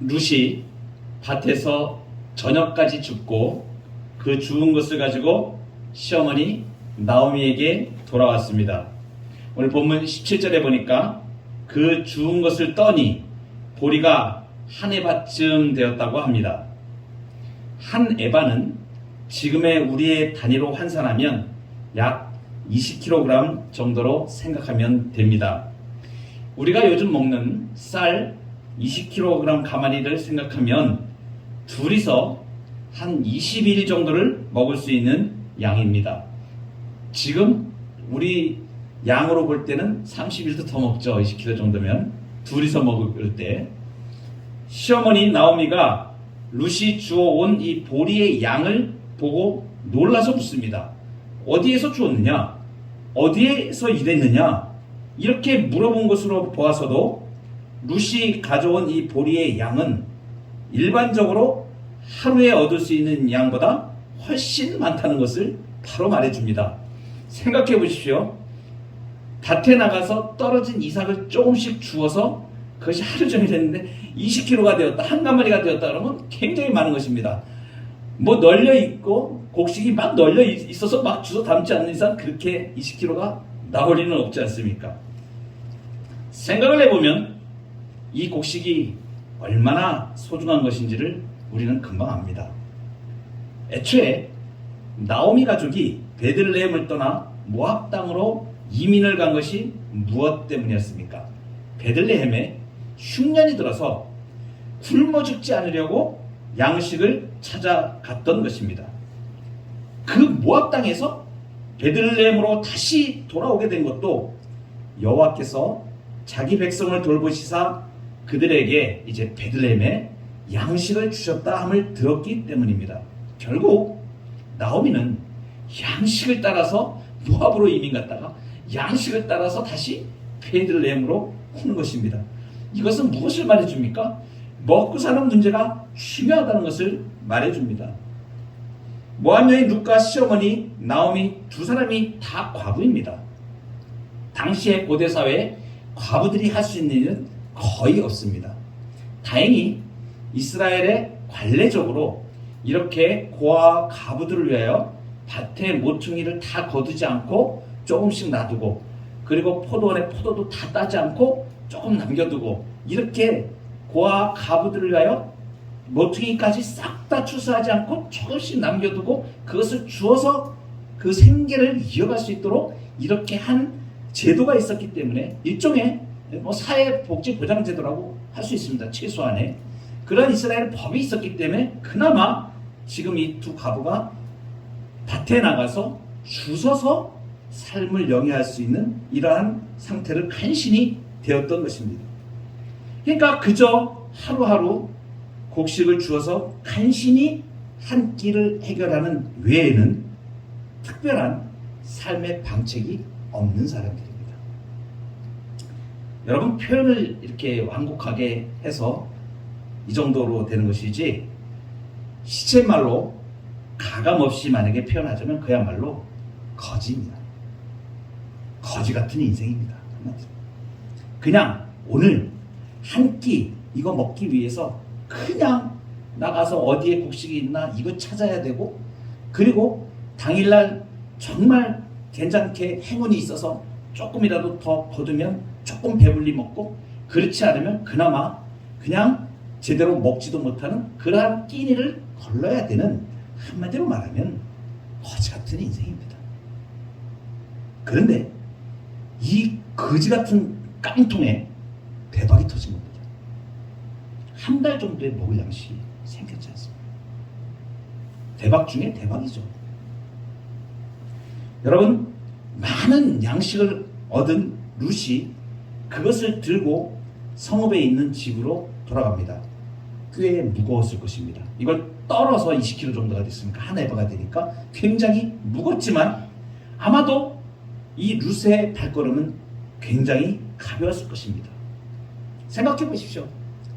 룻이 밭에서 저녁까지 줍고 그 주운 것을 가지고 시어머니 나오미에게 돌아왔습니다. 오늘 본문 17절에 보니까 그 주운 것을 떠니 보리가 한 에바쯤 되었다고 합니다. 한 에바는 지금의 우리의 단위로 환산하면 약 20kg 정도로 생각하면 됩니다. 우리가 요즘 먹는 쌀 20kg 가마니를 생각하면 둘이서 한 20일 정도를 먹을 수 있는 양입니다. 지금 우리 양으로 볼 때는 30일도 더 먹죠. 20kg 정도면 둘이서 먹을 때. 시어머니 나오미가 룻이 주워온 이 보리의 양을 보고 놀라서 묻습니다. 어디에서 주웠느냐? 어디에서 일했느냐? 이렇게 물어본 것으로 보아서도 룻이 가져온 이 보리의 양은 일반적으로 하루에 얻을 수 있는 양보다 훨씬 많다는 것을 바로 말해줍니다. 생각해 보십시오. 밭에 나가서 떨어진 이삭을 조금씩 주워서 그것이 하루 종일 했는데 20kg가 되었다, 한 가마리가 되었다 그러면 굉장히 많은 것입니다. 뭐 널려 있고 곡식이 막 널려 있어서 막 주워 담지 않는 이상 그렇게 20kg가 나올 리는 없지 않습니까? 생각을 해보면 이 곡식이 얼마나 소중한 것인지를 우리는 금방 압니다. 애초에 나오미 가족이 베들레헴을 떠나 모압 땅으로 이민을 간 것이 무엇 때문이었습니까? 베들레헴에 흉년이 들어서 굶어 죽지 않으려고 양식을 찾아갔던 것입니다. 그 모압 땅에서 베들레헴으로 다시 돌아오게 된 것도 여호와께서 자기 백성을 돌보시사 그들에게 이제 베들레헴에 양식을 주셨다 함을 들었기 때문입니다. 결국 나오미는 양식을 따라서 모압으로 이민 갔다가 양식을 따라서 다시 베들레헴으로 오는 것입니다. 이것은 무엇을 말해줍니까? 먹고 사는 문제가 중요하다는 것을 말해줍니다. 모압 여인 룻과 시어머니 나오미 두 사람이 다 과부입니다. 당시의 고대 사회에 과부들이 할 수 있는 일은 거의 없습니다. 다행히 이스라엘에 관례적으로 이렇게 고아와 과부들을 위하여 밭에 모퉁이를 다 거두지 않고 조금씩 놔두고, 그리고 포도원에 포도도 다 따지 않고 조금 남겨두고, 이렇게 고아 과부들을 위하여 모퉁이까지 싹 다 추수하지 않고 조금씩 남겨두고 그것을 주어서 그 생계를 이어갈 수 있도록 이렇게 한 제도가 있었기 때문에 일종의 사회복지보장제도라고 할 수 있습니다. 최소한의 그런 이스라엘 법이 있었기 때문에 그나마 지금 이 두 과부가 밭에 나가서 주워서 삶을 영위할 수 있는 이러한 상태를 간신히 되었던 것입니다. 그러니까 그저 하루하루 곡식을 주어서 간신히 한 끼를 해결하는 외에는 특별한 삶의 방책이 없는 사람들입니다. 여러분, 표현을 이렇게 완곡하게 해서 이 정도로 되는 것이지, 시체말로 가감없이 만약에 표현하자면 그야말로 거지입니다. 거지 같은 인생입니다. 그냥 오늘 한 끼 이거 먹기 위해서 그냥 나가서 어디에 곡식이 있나 이거 찾아야 되고, 그리고 당일날 정말 괜찮게 행운이 있어서 조금이라도 더 거두면 조금 배불리 먹고, 그렇지 않으면 그나마 그냥 제대로 먹지도 못하는 그러한 끼니를 걸러야 되는, 한마디로 말하면 거지 같은 인생입니다. 그런데 이 거지 같은 깡통에 대박이 터진 겁니다. 한 달 정도의 먹을 양식이 생겼지 않습니까? 대박 중에 대박이죠. 여러분, 많은 양식을 얻은 룻이 그것을 들고 성읍에 있는 집으로 돌아갑니다. 꽤 무거웠을 것입니다. 이걸 떨어서 20kg 정도가 됐으니까 한 에바가 되니까 굉장히 무겁지만 아마도 이 룻의 발걸음은 굉장히 가벼웠을 것입니다. 생각해 보십시오.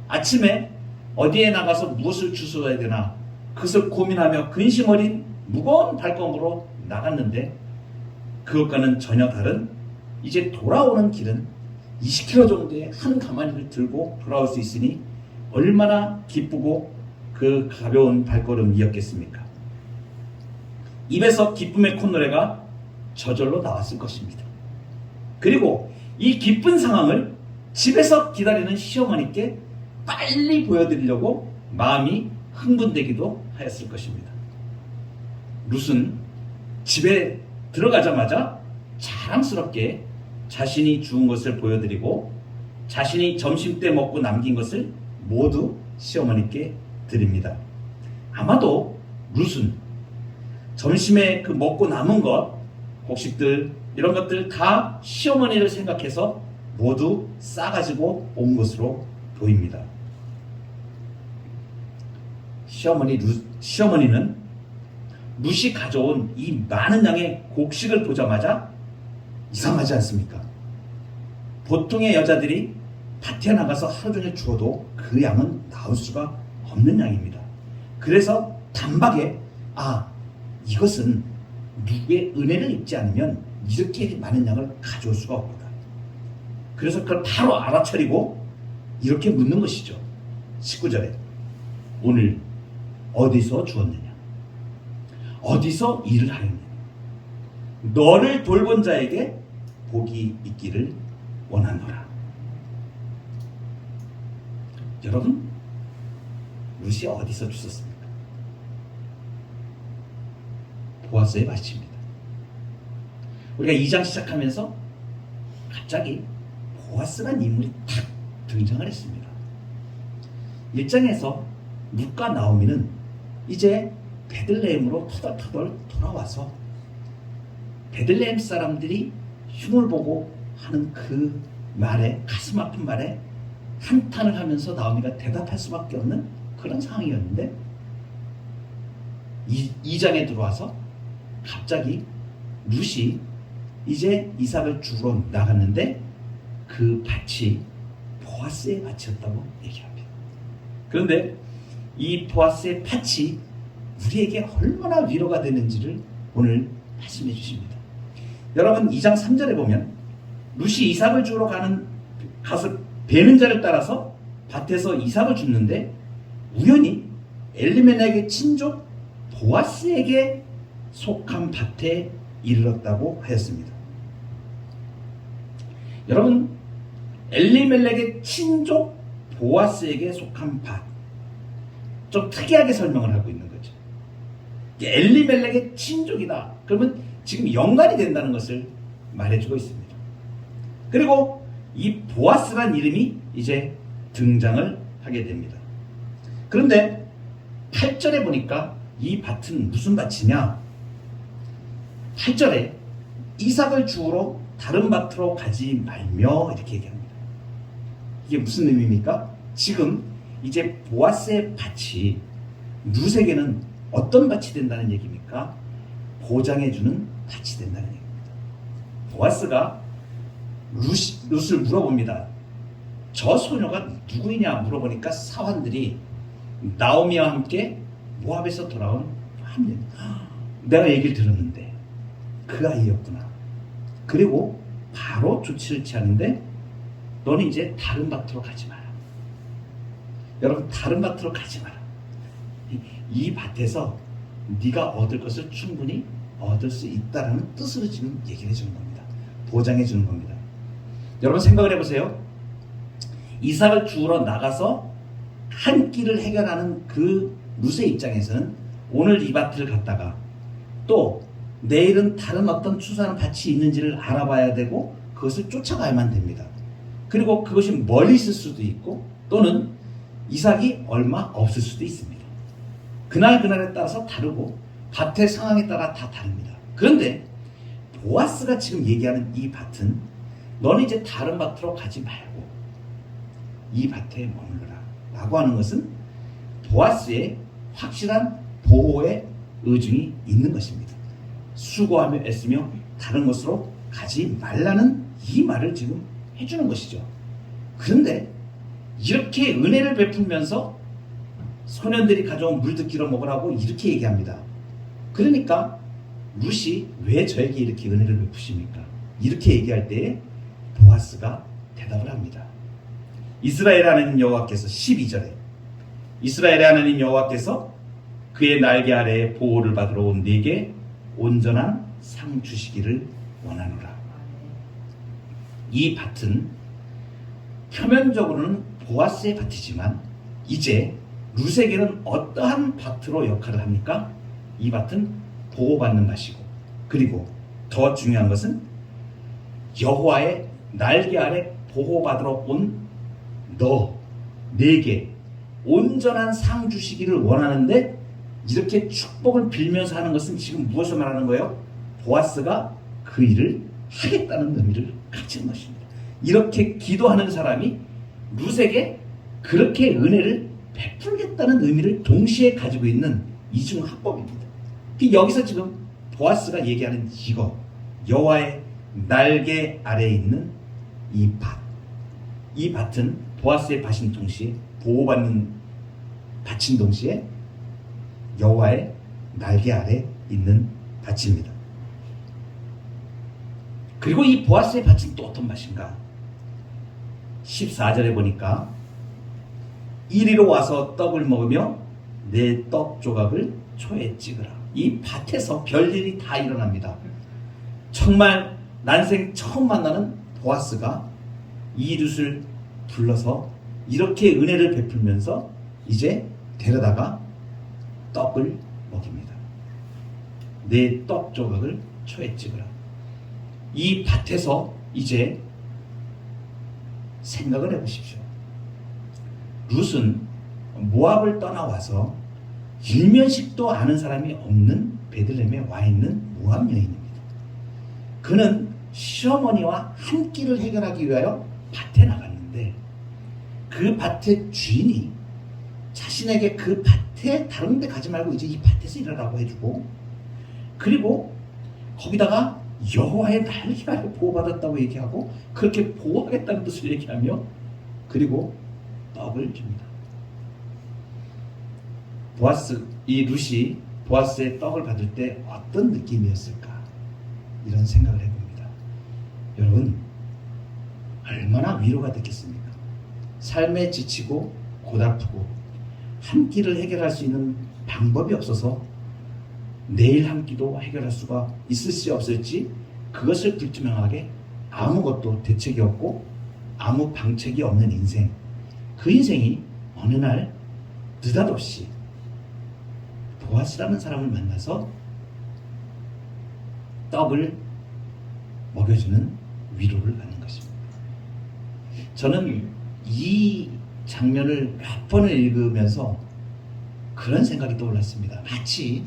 아침에 어디에 나가서 무엇을 주워야 되나 그것을 고민하며 근심 어린 무거운 발걸음으로 나갔는데, 그것과는 전혀 다른, 이제 돌아오는 길은 20kg 정도의 한 가마니를 들고 돌아올 수 있으니 얼마나 기쁘고 그 가벼운 발걸음이었겠습니까? 입에서 기쁨의 콧노래가 저절로 나왔을 것입니다. 그리고 이 기쁜 상황을 집에서 기다리는 시어머니께 빨리 보여드리려고 마음이 흥분되기도 하였을 것입니다. 룻은 집에 들어가자마자 자랑스럽게 자신이 주운 것을 보여드리고 자신이 점심때 먹고 남긴 것을 모두 시어머니께 드립니다. 아마도 룻은 점심에 그 먹고 남은 것, 곡식들 이런 것들 다 시어머니를 생각해서 모두 싸가지고 온 것으로 보입니다. 시어머니는 룻이 가져온 이 많은 양의 곡식을 보자마자 이상하지 않습니까? 보통의 여자들이 밭에 나가서 하루 종일 주워도 그 양은 나올 수가 없는 양입니다. 그래서 단박에 이것은 누구의 은혜를 입지 않으면 이렇게 많은 양을 가져올 수가 없구나. 그래서 그걸 바로 알아차리고 이렇게 묻는 것이죠. 19절에 오늘 어디서 주었느냐? 어디서 일을 하였느냐? 너를 돌본 자에게 복이 있기를 원하노라. 여러분, 룻이 어디서 주웠습니까? 보아스의 밭입니다. 우리가 2장 시작하면서 갑자기 보아스란 인물이 탁 등장을 했습니다. 1장에서 룻과 나오미는 이제 베들레헴으로 터덜터덜 돌아와서 베들레헴 사람들이 흉을 보고 하는 그 말에, 가슴 아픈 말에 한탄을 하면서 나오미가 대답할 수밖에 없는 그런 상황이었는데 2장에 들어와서 갑자기 룻이 이제 이삭을 주러 나갔는데 그 밭이 보아스의 밭이었다고 얘기합니다. 그런데 이 보아스의 밭이 우리에게 얼마나 위로가 되는지를 오늘 말씀해 주십니다. 여러분 2장 3절에 보면 룻이 이삭을 주러 가서 베는 자를 따라서 밭에서 이삭을 줍는데 우연히 엘리멜렉의 친족 보아스에게 속한 밭에 이르렀다고 하였습니다. 여러분 엘리멜렉의 친족 보아스에게 속한 밭, 좀 특이하게 설명을 하고 있는 거죠. 엘리멜렉의 친족이다. 그러면 지금 연관이 된다는 것을 말해주고 있습니다. 그리고 이 보아스란 이름이 이제 등장을 하게 됩니다. 그런데 8절에 보니까 이 밭은 무슨 밭이냐? 8절에 이삭을 주우러 다른 밭으로 가지 말며 이렇게 얘기합니다. 이게 무슨 의미입니까? 지금 이제 보아스의 밭이 룻에게는 어떤 밭이 된다는 얘기입니까? 보장해주는 밭이 된다는 얘기입니다. 보아스가 룻을 물어봅니다. 저 소녀가 누구이냐 물어보니까 사환들이 나오미와 함께 모압에서 돌아온 한 년. 내가 얘기를 들었는데 그 아이였구나. 그리고 바로 조치를 취하는데 너는 이제 다른 밭으로 가지 마라. 여러분 다른 밭으로 가지 마라. 이 밭에서 네가 얻을 것을 충분히 얻을 수 있다는 뜻으로 지금 얘기를 해주는 겁니다. 보장해 주는 겁니다. 여러분 생각을 해보세요. 이삭을 주우러 나가서 한 끼를 해결하는 그 룻의 입장에서는 오늘 이 밭을 갔다가 또 내일은 다른 어떤 추수하는 밭이 있는지를 알아봐야 되고 그것을 쫓아가야만 됩니다. 그리고 그것이 멀리 있을 수도 있고 또는 이삭이 얼마 없을 수도 있습니다. 그날에 따라서 다르고 밭의 상황에 따라 다 다릅니다. 그런데 보아스가 지금 얘기하는 이 밭은 너는 이제 다른 밭으로 가지 말고 이 밭에 머물러라 라고 하는 것은 보아스의 확실한 보호의 의중이 있는 것입니다. 수고하며 애쓰며 다른 곳으로 가지 말라는 이 말을 지금 해주는 것이죠. 그런데 이렇게 은혜를 베풀면서 소년들이 가져온 물듣기로 먹으라고 이렇게 얘기합니다. 그러니까 룻이 왜 저에게 이렇게 은혜를 베푸십니까? 이렇게 얘기할 때에 보아스가 대답을 합니다. 이스라엘 하나님 여호와께서 12절에 이스라엘의 하나님 여호와께서 그의 날개 아래에 보호를 받으러 온 네게 온전한 상 주시기를 원하노라. 이 밭은 표면적으로는 보아스의 밭이지만 이제 룻에게는 어떠한 밭으로 역할을 합니까? 이 밭은 보호받는 밭이고, 그리고 더 중요한 것은 여호와의 날개 아래 보호받으러 온 네게 온전한 상 주시기를 원하는데, 이렇게 축복을 빌면서 하는 것은 지금 무엇을 말하는 거예요? 보아스가 그 일을 하겠다는 의미를 가진 것입니다. 이렇게 기도하는 사람이 룻에게 그렇게 은혜를 베풀겠다는 의미를 동시에 가지고 있는 이중 합법입니다. 여기서 지금 보아스가 얘기하는 이거, 여호와의 날개 아래에 있는 이 밭, 이 밭은 보아스의 밭인 동시에 보호받는 밭인 동시에 여호와의 날개 아래 있는 밭입니다. 그리고 이 보아스의 밭은 또 어떤 밭인가? 14절에 보니까 이리로 와서 떡을 먹으며 내 떡 조각을 초에 찍으라. 이 밭에서 별일이 다 일어납니다. 정말 난생 처음 만나는 보아스가 이 룻을 불러서 이렇게 은혜를 베풀면서 이제 데려다가 떡을 먹입니다. 내 떡 조각을 초에 찍으라. 이 밭에서 이제 생각을 해보십시오. 룻은 모압을 떠나와서 일면식도 아는 사람이 없는 베들레헴에 와 있는 모압 여인입니다. 그는 시어머니와 한 끼를 해결하기 위하여 밭에 나갔는데, 그 밭의 주인이 자신에게 그 밭에 다른 데 가지 말고 이제 이 밭에서 일하라고 해주고, 그리고 거기다가 여호와의 날개 아래 보호받았다고 얘기하고 그렇게 보호하겠다는 뜻을 얘기하며, 그리고 떡을 줍니다. 이 룻이 보아스의 떡을 받을 때 어떤 느낌이었을까? 이런 생각을 해봅니다. 여러분, 얼마나 위로가 됐겠습니까? 삶에 지치고 고달프고 한 끼를 해결할 수 있는 방법이 없어서 내일 한 끼도 해결할 수가 있을지 없을지 그것을 불투명하게 아무것도 대책이 없고 아무 방책이 없는 인생, 그 인생이 어느 날 느닷없이 보아스라는 사람을 만나서 떡을 먹여주는 위로를 받는 것입니다. 저는 이 장면을 몇 번을 읽으면서 그런 생각이 떠올랐습니다. 마치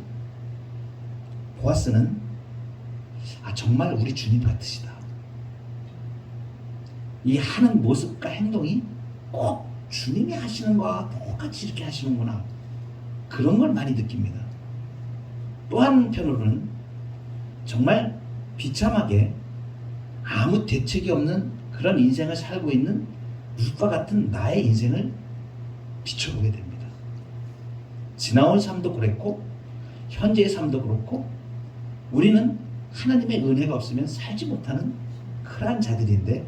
보아스는 정말 우리 주님 같으시다. 이 하는 모습과 행동이 꼭 주님이 하시는 거와 똑같이 이렇게 하시는구나. 그런 걸 많이 느낍니다. 또 한편으로는 정말 비참하게 아무 대책이 없는 그런 인생을 살고 있는 룻과 같은 나의 인생을 비춰보게 됩니다. 지나온 삶도 그랬고 현재의 삶도 그렇고 우리는 하나님의 은혜가 없으면 살지 못하는 그러한 자들인데,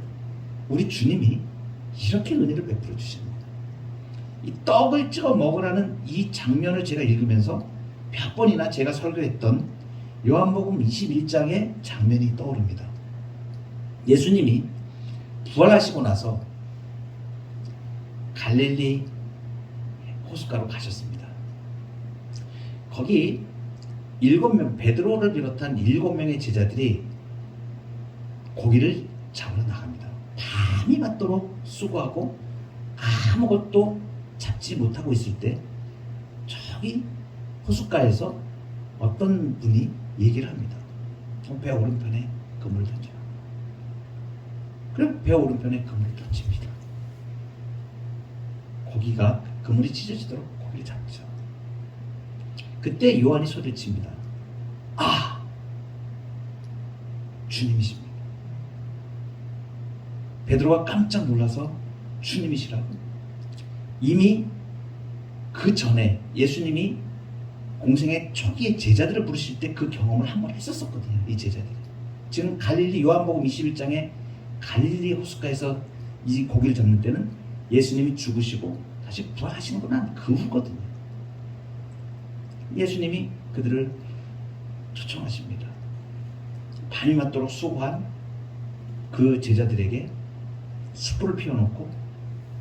우리 주님이 이렇게 은혜를 베풀어 주십니다. 이 떡을 찍어 먹으라는 이 장면을 제가 읽으면서 몇 번이나 제가 설교했던 요한복음 21장의 장면이 떠오릅니다. 예수님이 부활하시고 나서 갈릴리 호숫가로 가셨습니다. 거기 7명, 베드로를 비롯한 7명의 제자들이 고기를 잡으러 나갑니다. 밤이 맞도록 수고하고 아무것도 잡지 못하고 있을 때 저기 호숫가에서 어떤 분이 얘기를 합니다. 배 오른편에 그물을 던져요. 그럼 배 오른편에 그물을 던집니다. 고기가 그물이 찢어지도록 고기를 잡죠. 그때 요한이 소리를 칩니다. 아! 주님이십니다. 베드로가 깜짝 놀라서 주님이시라고. 이미 그 전에 예수님이 공생의 초기에 제자들을 부르실 때 그 경험을 한번 했었거든요. 이 제자들이. 지금 갈릴리 요한복음 21장에 갈릴리 호숫가에서 이 고기를 잡는 때는 예수님이 죽으시고 다시 부활하시는 건 그 후거든요. 예수님이 그들을 초청하십니다. 밤이 맞도록 수고한 그 제자들에게 숯불을 피워놓고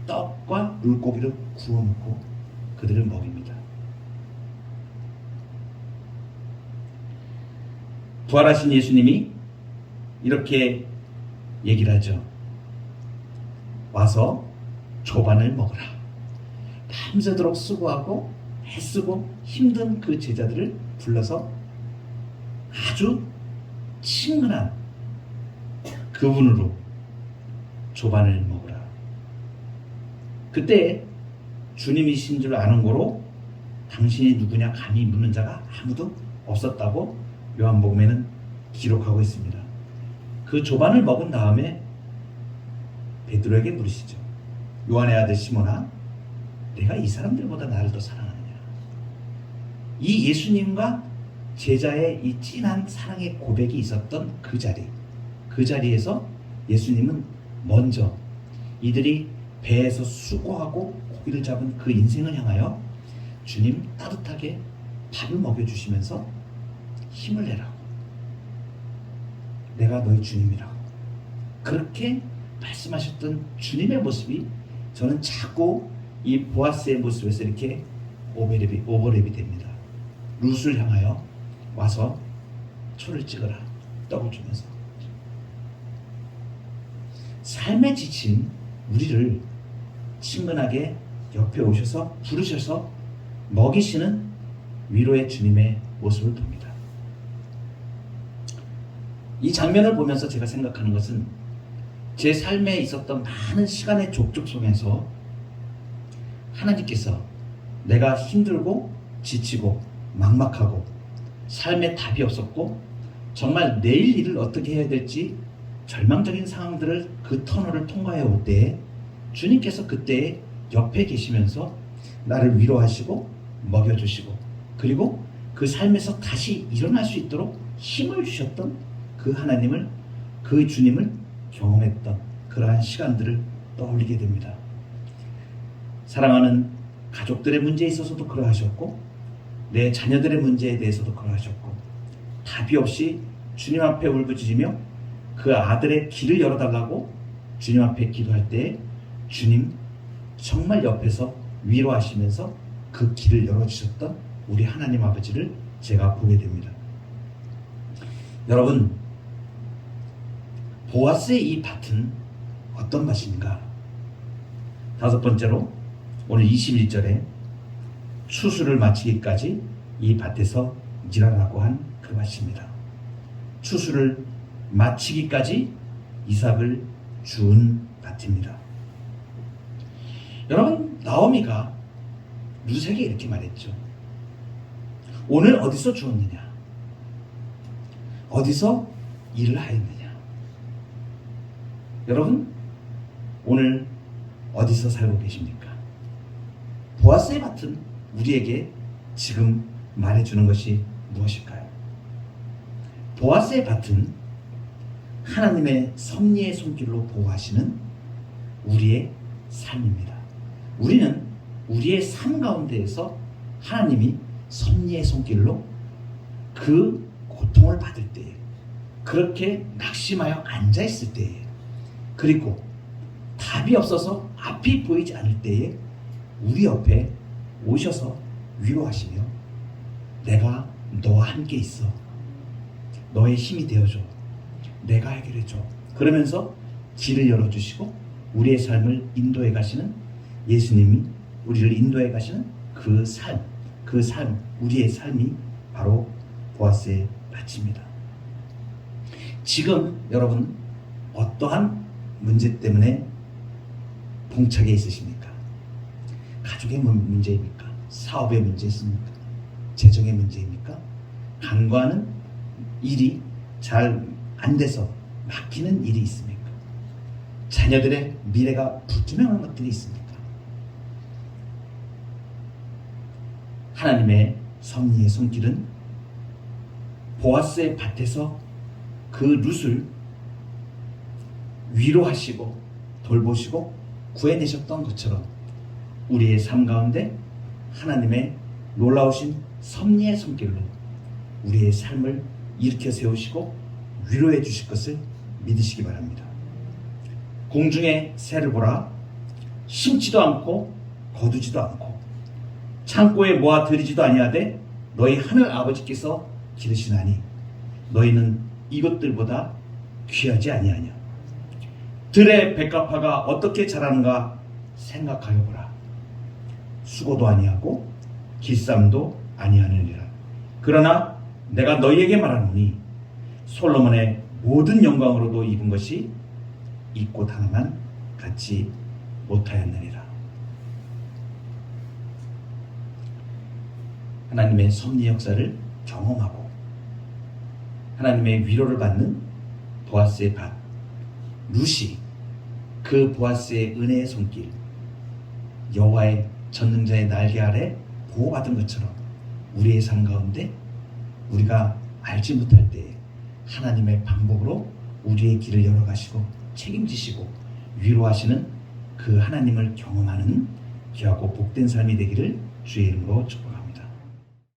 떡과 물고기를 구워놓고 그들을 먹입니다. 부활하신 예수님이 이렇게 얘기를 하죠. 와서 조반을 먹으라. 밤새도록 수고하고 애쓰고 힘든 그 제자들을 불러서 아주 친근한 그분으로 조반을 먹으라. 그때 주님이신 줄 아는 거로 당신이 누구냐 감히 묻는 자가 아무도 없었다고 요한복음에는 기록하고 있습니다. 그 조반을 먹은 다음에 베드로에게 물으시죠. 요한의 아들 시몬아, 내가 이 사람들보다 나를 더 사랑하느냐? 이 예수님과 제자의 이 진한 사랑의 고백이 있었던 그 자리에서 예수님은 먼저 이들이 배에서 수고하고 고기를 잡은 그 인생을 향하여 주님 따뜻하게 밥을 먹여주시면서 힘을 내라고, 내가 너희 주님이라고 그렇게 말씀하셨던 주님의 모습이 저는 자꾸 이 보아스의 모습에서 이렇게 오버랩이 됩니다. 룻을 향하여 와서 초를 찍어라, 떡을 주면서. 삶에 지친 우리를 친근하게 옆에 오셔서 부르셔서 먹이시는 위로의 주님의 모습을 봅니다. 이 장면을 보면서 제가 생각하는 것은 제 삶에 있었던 많은 시간의 족족 속에서 하나님께서 내가 힘들고 지치고 막막하고 삶에 답이 없었고 정말 내일 일을 어떻게 해야 될지 절망적인 상황들을 그 터널을 통과해 올 때에 주님께서 그때 옆에 계시면서 나를 위로하시고 먹여주시고 그리고 그 삶에서 다시 일어날 수 있도록 힘을 주셨던 그 하나님을, 그 주님을 경험했던 그러한 시간들을 떠올리게 됩니다. 사랑하는 가족들의 문제에 있어서도 그러하셨고 내 자녀들의 문제에 대해서도 그러하셨고 답이 없이 주님 앞에 울부짖으며 그 아들의 길을 열어달라고 주님 앞에 기도할 때 주님 정말 옆에서 위로하시면서 그 길을 열어주셨던 우리 하나님 아버지를 제가 보게 됩니다. 여러분, 보아스의 이 밭은 어떤 밭인가? 다섯 번째로 오늘 21절에 추수를 마치기까지 이 밭에서 일하라고 한 그 밭입니다. 추수를 마치기까지 이삭을 준 밭입니다. 여러분, 나오미가 룻에게 이렇게 말했죠. 오늘 어디서 주었느냐? 어디서 일을 하였느냐? 여러분, 오늘 어디서 살고 계십니까? 보아스의 밭은 우리에게 지금 말해주는 것이 무엇일까요? 보아스의 밭은 하나님의 섭리의 손길로 보호하시는 우리의 삶입니다. 우리는 우리의 삶 가운데에서 하나님이 섭리의 손길로 그 고통을 받을 때에, 그렇게 낙심하여 앉아있을 때에, 그리고 답이 없어서 앞이 보이지 않을 때에 우리 옆에 오셔서 위로하시며 내가 너와 함께 있어, 너의 힘이 되어줘, 내가 해결해줘, 그러면서 길을 열어주시고 우리의 삶을 인도해 가시는 예수님이 우리를 인도해 가시는 그 삶, 우리의 삶이 바로 보아스의 밭입니다. 지금 여러분 어떠한 문제 때문에 봉착해 있으십니까? 가족의 문제입니까? 사업의 문제 있습니까? 재정의 문제입니까? 간과하는 일이 잘 안 돼서 막히는 일이 있습니까? 자녀들의 미래가 불투명한 것들이 있습니까? 하나님의 섭리의 손길은 보아스의 밭에서 그 룻을 위로하시고 돌보시고 구해내셨던 것처럼 우리의 삶 가운데 하나님의 놀라우신 섭리의 손길로 우리의 삶을 일으켜 세우시고 위로해 주실 것을 믿으시기 바랍니다. 공중의 새를 보라. 심지도 않고 거두지도 않고 창고에 모아 들이지도 아니하되 너희 하늘 아버지께서 기르시나니 너희는 이것들보다 귀하지 아니하냐. 들의 백합화가 어떻게 자라는가 생각하여 보라. 수고도 아니하고 길쌈도 아니하느니라. 그러나 내가 너희에게 말하노니 솔로몬의 모든 영광으로도 입은 것이 이 꽃 하나만 갖지 못하였느니라. 하나님의 섭리 역사를 경험하고 하나님의 위로를 받는 보아스의 밭, 룻이 그 보아스의 은혜의 손길, 여호와의 전능자의 날개 아래 보호받은 것처럼 우리의 삶 가운데 우리가 알지 못할 때에 하나님의 방법으로 우리의 길을 열어가시고 책임지시고 위로하시는 그 하나님을 경험하는 귀하고 복된 삶이 되기를 주의 이름으로 축복합니다.